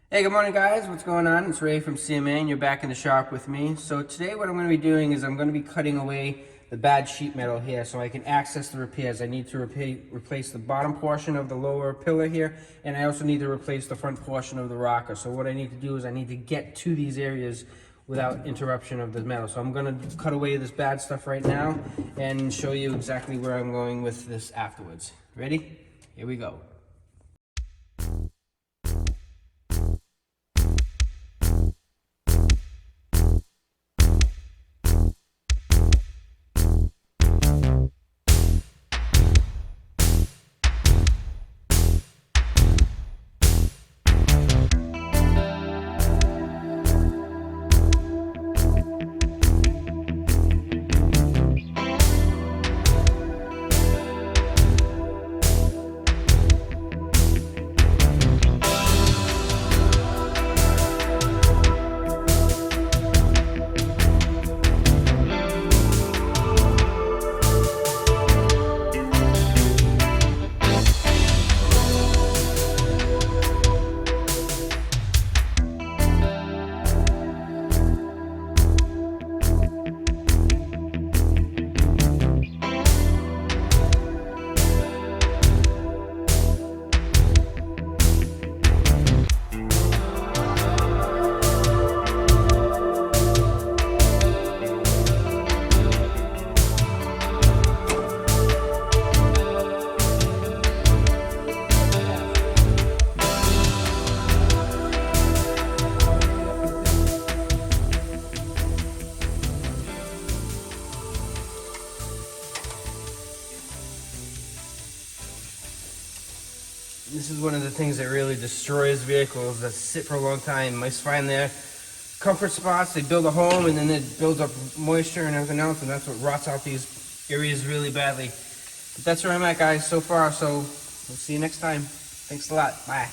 Hey, good morning guys. What's going on? It's Ray from CMA and you're back in the shop with me. So today what I'm going to be doing is I'm going to be cutting away the bad sheet metal here so I can access the repairs. I need to replace the bottom portion of the lower pillar here, and I also need to replace the front portion of the rocker. So what I need to do is I need to get to these areas without interruption of the metal. So I'm going to cut away this bad stuff right now and show you exactly where I'm going with this afterwards. Ready? Here we go. This is one of the things that really destroys vehicles that sit for a long time. Mice find their comfort spots, they build a home, and then it builds up moisture and everything else, and that's what rots out these areas really badly. But that's where I'm at, guys, so far, so we'll see you next time. Thanks a lot. Bye.